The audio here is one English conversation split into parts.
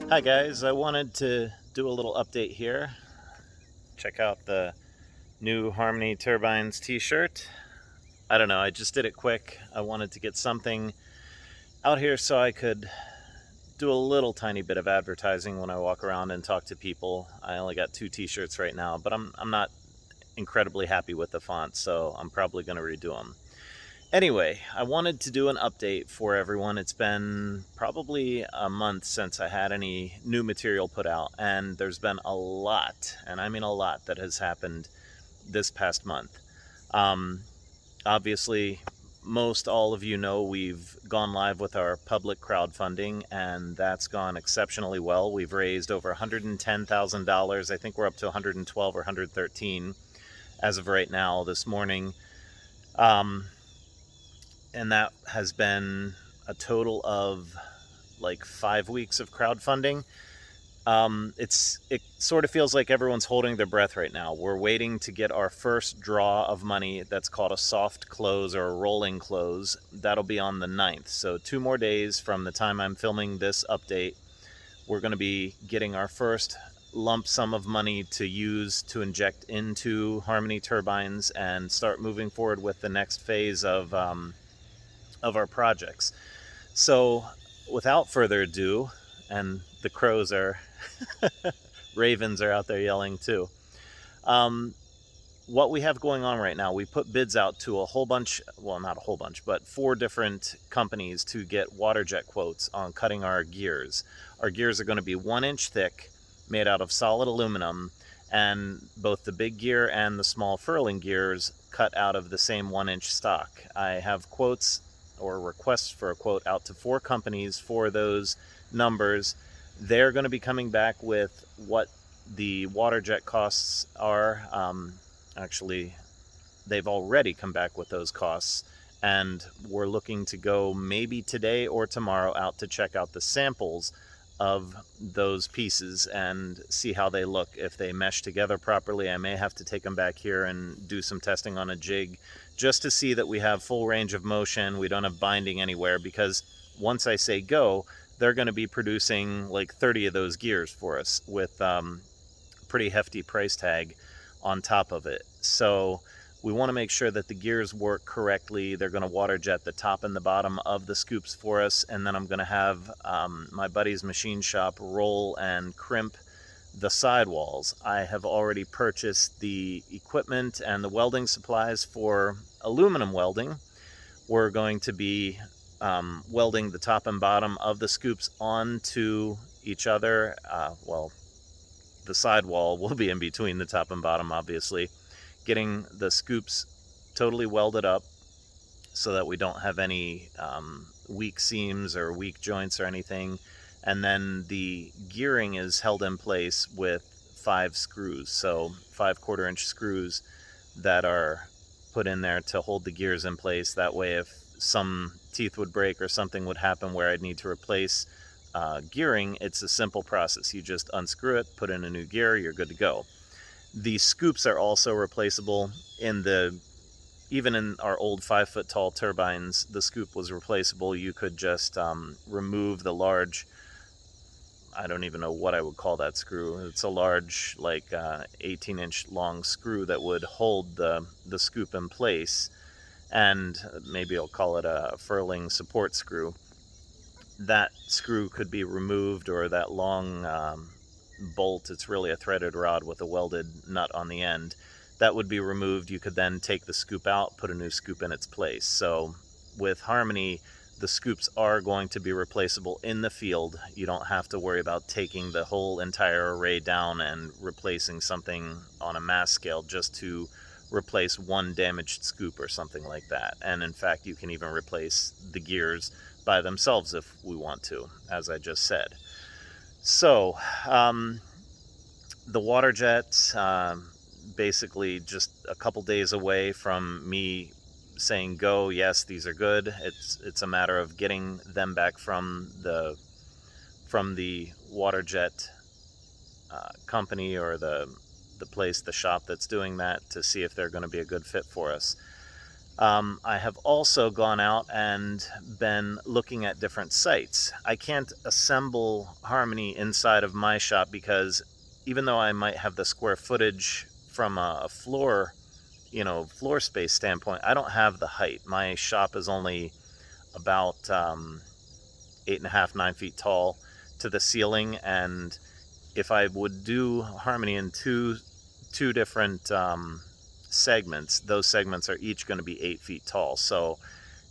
Hi guys, I wanted to do a little update here. Check out the new Harmony Turbines t-shirt. I don't know, I just did it quick. I wanted to get something out here so I could do a little tiny bit of advertising when I walk around and talk to people. I only got 2 t-shirts right now, but I'm not incredibly happy with the font, so I'm probably going to redo them. Anyway, I wanted to do an update for everyone. It's been probably a month since I had any new material put out, and there's been a lot, and I mean a lot, that has happened this past month. Um, Obviously, most all of you know we've gone live with our public crowdfunding, and that's gone exceptionally well. We've raised over $110,000. I think we're up to 112 or 113 as of right now this morning. And that has been a total of like 5 weeks of crowdfunding. It sort of feels like everyone's holding their breath right now. We're waiting to get our first draw of money. That's called a soft close or a rolling close. That'll be on the 9th. So 2 more days from the time I'm filming this update, we're going to be getting our first lump sum of money to use to inject into Harmony Turbines and start moving forward with the next phase of our projects. So, without further ado, and the crows are, ravens are out there yelling too. What we have going on right now, we put bids out to a whole bunch, well, not a whole bunch, but 4 different companies to get water jet quotes on cutting our gears. Our gears are going to be 1 inch thick, made out of solid aluminum, and both the big gear and the small furling gears cut out of the same 1 inch stock. I have quotes or requests for a quote out to 4 companies for those numbers. They're going to be coming back with what the water jet costs are. Actually, they've already come back with those costs, and we're looking to go maybe today or tomorrow out to check out the samples of those pieces and see how they look. If they mesh together properly, I may have to take them back here and do some testing on a jig just to see that we have full range of motion, we don't have binding anywhere, because once I say go, they're going to be producing like 30 of those gears for us with pretty hefty price tag on top of it. So we want to make sure that the gears work correctly. They're going to water jet the top and the bottom of the scoops for us, and then I'm going to have my buddy's machine shop roll and crimp the sidewalls. I have already purchased the equipment and the welding supplies for aluminum welding. We're going to be welding the top and bottom of the scoops onto each other. The sidewall will be in between the top and bottom, obviously. Getting the scoops totally welded up so that we don't have any weak seams or weak joints or anything. And then the gearing is held in place with 5 screws, so 5 1/4-inch screws that are put in there to hold the gears in place. That way, if some teeth would break or something would happen where I'd need to replace gearing, it's a simple process. You just unscrew it, put in a new gear, you're good to go. The scoops are also replaceable. Even in our old 5-foot tall turbines, the scoop was replaceable. You could just remove the large, I don't even know what I would call that screw. It's a large, like 18-inch long screw that would hold the scoop in place, and maybe I'll call it a furling support screw. That screw could be removed, or that long bolt, it's really a threaded rod with a welded nut on the end, that would be removed. You could then take the scoop out, put a new scoop in its place. So with Harmony, the scoops are going to be replaceable in the field. You don't have to worry about taking the whole entire array down and replacing something on a mass scale just to replace one damaged scoop or something like that. And in fact, you can even replace the gears by themselves if we want to, as I just said. So the water jet, basically just a couple days away from me saying go. Yes, these are good. It's a matter of getting them back from the water jet company, or the shop that's doing that, to see if they're going to be a good fit for us. I have also gone out and been looking at different sites. I can't assemble Harmony inside of my shop because even though I might have the square footage from a floor, floor space standpoint, I don't have the height. My shop is only about 8.5, 9 feet tall to the ceiling, and if I would do Harmony in two different segments, those segments are each going to be 8 feet tall. So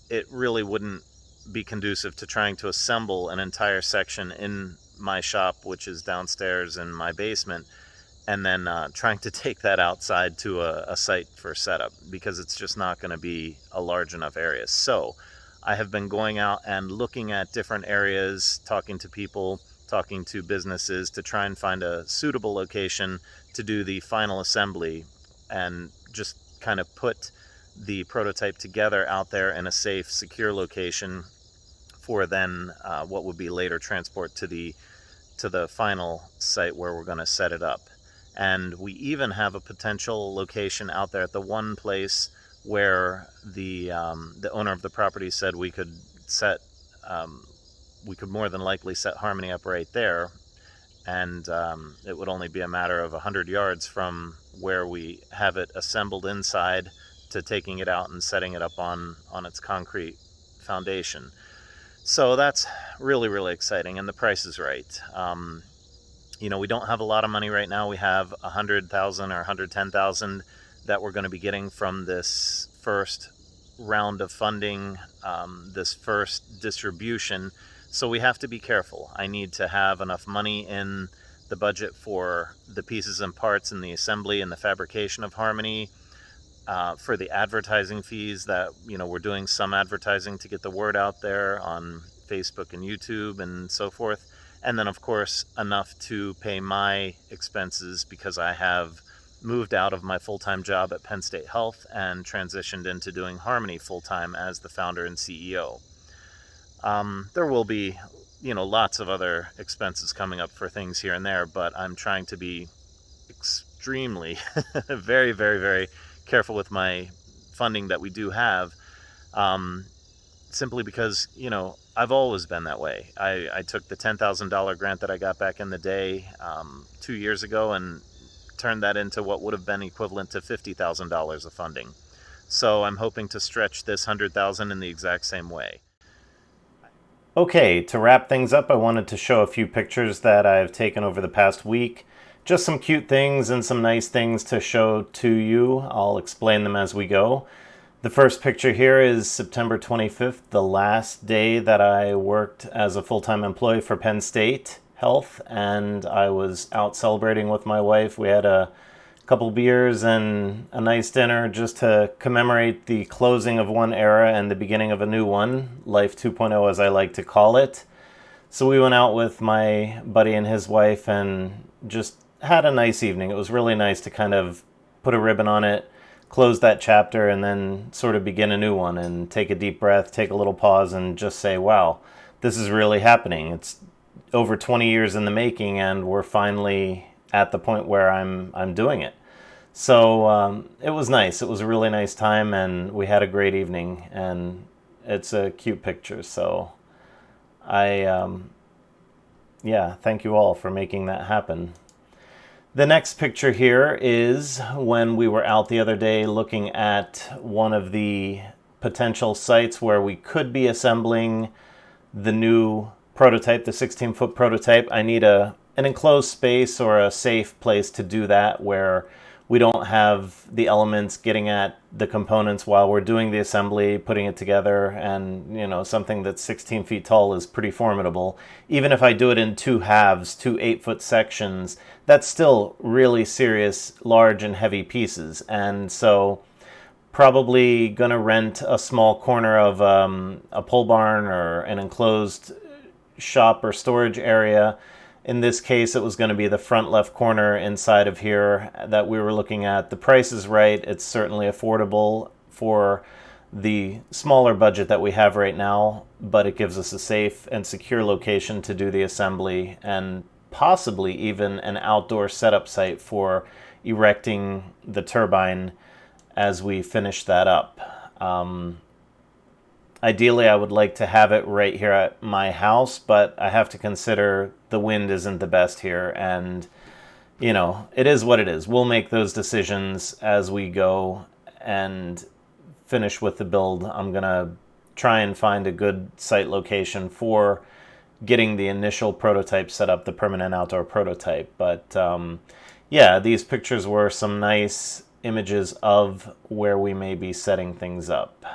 it really wouldn't be conducive to trying to assemble an entire section in my shop, which is downstairs in my basement, and then trying to take that outside to a site for setup, because it's just not going to be a large enough area. So I have been going out and looking at different areas, talking to people, talking to businesses to try and find a suitable location to do the final assembly and just kind of put the prototype together out there in a safe, secure location for then what would be later transport to the final site where we're going to set it up. And we even have a potential location out there at the one place where the owner of the property said we could more than likely set Harmony up right there, and it would only be a matter of 100 yards from where we have it assembled inside to taking it out and setting it up on its concrete foundation. So that's really, really exciting, and the price is right. We don't have a lot of money right now. We have $100,000 or $110,000 that we're going to be getting from this first round of funding, this first distribution. So we have to be careful. I need to have enough money in the budget for the pieces and parts and the assembly and the fabrication of Harmony, for the advertising fees that, we're doing some advertising to get the word out there on Facebook and YouTube and so forth. And then, of course, enough to pay my expenses, because I have moved out of my full-time job at Penn State Health and transitioned into doing Harmony full-time as the founder and CEO. There will be, lots of other expenses coming up for things here and there, but I'm trying to be extremely, very, very, very careful with my funding that we do have, simply because, I've always been that way. I took the $10,000 grant that I got back in the day 2 years ago and turned that into what would have been equivalent to $50,000 of funding. So I'm hoping to stretch this $100,000 in the exact same way. Okay, to wrap things up, I wanted to show a few pictures that I've taken over the past week. Just some cute things and some nice things to show to you. I'll explain them as we go. The first picture here is September 25th, the last day that I worked as a full-time employee for Penn State Health, and I was out celebrating with my wife. We had a couple beers and a nice dinner just to commemorate the closing of one era and the beginning of a new one, Life 2.0 as I like to call it. So we went out with my buddy and his wife and just had a nice evening. It was really nice to kind of put a ribbon on it, close that chapter, and then sort of begin a new one and take a deep breath, take a little pause, and just say, wow, this is really happening. It's over 20 years in the making, and we're finally at the point where I'm doing it. So it was nice. It was a really nice time, and we had a great evening, and it's a cute picture. So thank you all for making that happen. The next picture here is when we were out the other day looking at one of the potential sites where we could be assembling the new prototype, the 16-foot prototype. I need an enclosed space or a safe place to do that where we don't have the elements getting at the components while we're doing the assembly, putting it together, and something that's 16 feet tall is pretty formidable. Even if I do it in two halves, two 8-foot sections, that's still really serious, large and heavy pieces. And so probably gonna rent a small corner of a pole barn or an enclosed shop or storage area. In this case, it was going to be the front left corner inside of here that we were looking at. The price is right. It's certainly affordable for the smaller budget that we have right now, but it gives us a safe and secure location to do the assembly and possibly even an outdoor setup site for erecting the turbine as we finish that up. Ideally, I would like to have it right here at my house, but I have to consider the wind isn't the best here, and you know, it is what it is. We'll make those decisions as we go and finish with the build. I'm gonna try and find a good site location for getting the initial prototype set up, the permanent outdoor prototype. But yeah, these pictures were some nice images of where we may be setting things up.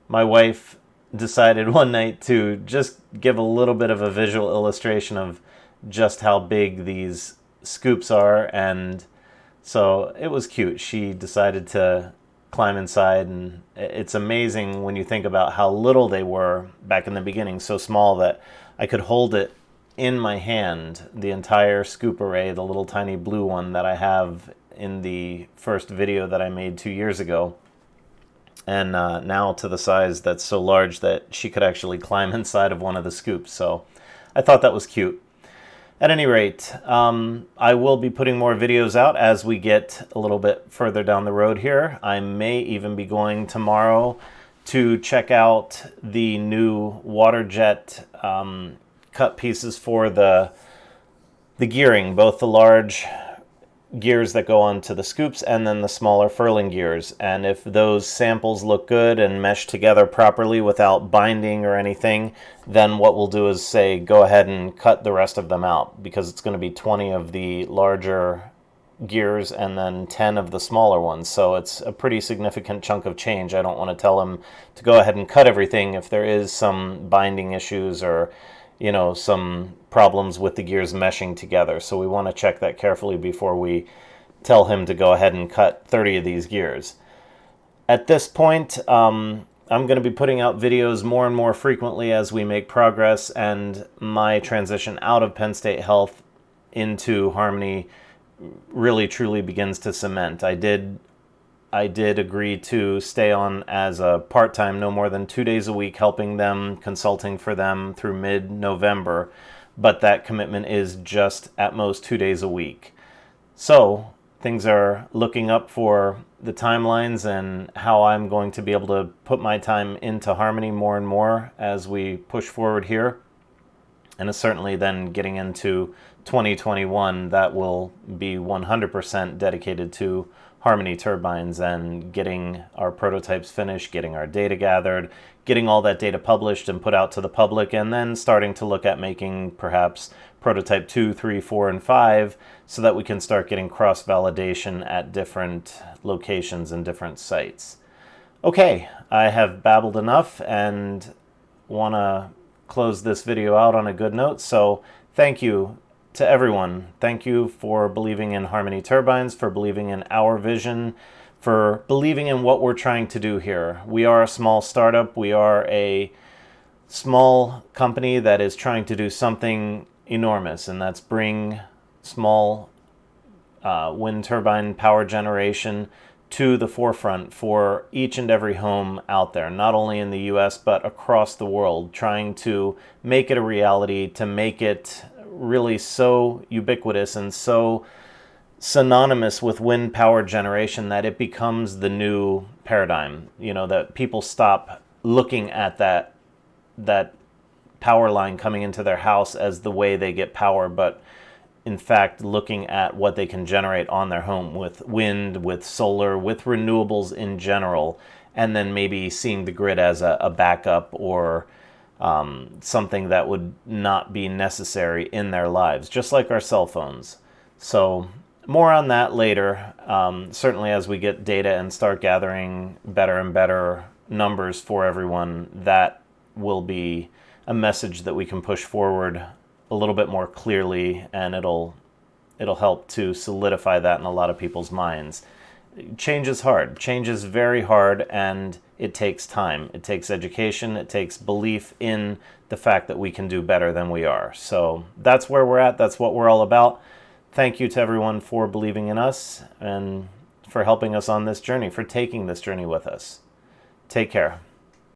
My wife decided one night to just give a little bit of a visual illustration of just how big these scoops are, and so it was cute. She decided to climb inside, and it's amazing when you think about how little they were back in the beginning, so small that I could hold it in my hand, the entire scoop array, the little tiny blue one that I have in the first video that I made 2 years ago, and now to the size that's so large that she could actually climb inside of one of the scoops. So I thought that was cute. At any rate, I will be putting more videos out as we get a little bit further down the road here. I may even be going tomorrow to check out the new water jet cut pieces for the gearing, both the large gears that go onto the scoops and then the smaller furling gears. And if those samples look good and mesh together properly without binding or anything, then what we'll do is say go ahead and cut the rest of them out, because it's going to be 20 of the larger gears and then 10 of the smaller ones. So it's a pretty significant chunk of change. I don't want to tell them to go ahead and cut everything if there is some binding issues or, you know, some problems with the gears meshing together. So we want to check that carefully before we tell him to go ahead and cut 30 of these gears. At this point, I'm going to be putting out videos more and more frequently as we make progress and my transition out of Penn State Health into Harmony really truly begins to cement. I did agree to stay on as a part-time, no more than 2 days a week, helping them, consulting for them through mid-November, but that commitment is just at most 2 days a week. So things are looking up for the timelines and how I'm going to be able to put my time into Harmony more and more as we push forward here. And it's certainly then getting into 2021, that will be 100% dedicated to Harmony Turbines and getting our prototypes finished, getting our data gathered, getting all that data published and put out to the public, and then starting to look at making perhaps prototype 2, 3, 4, and 5 so that we can start getting cross-validation at different locations and different sites. Okay, I have babbled enough and want to close this video out on a good note, so thank you to everyone. Thank you for believing in Harmony Turbines, for believing in our vision, for believing in what we're trying to do here. We are a small startup. We are a small company that is trying to do something enormous, and that's bring small wind turbine power generation to the forefront for each and every home out there, not only in the US, but across the world, trying to make it a reality, to make it really so ubiquitous and so synonymous with wind power generation that it becomes the new paradigm. You know, that people stop looking at that power line coming into their house as the way they get power, but in fact looking at what they can generate on their home with wind, with solar, with renewables in general, and then maybe seeing the grid as a backup or something that would not be necessary in their lives, just like our cell phones. So more on that later. Certainly as we get data and start gathering better and better numbers for everyone, that will be a message that we can push forward a little bit more clearly, and it'll help to solidify that in a lot of people's minds. Change is hard. Change is very hard, and it takes time. It takes education. It takes belief in the fact that we can do better than we are. So that's where we're at. That's what we're all about. Thank you to everyone for believing in us and for helping us on this journey, for taking this journey with us. Take care.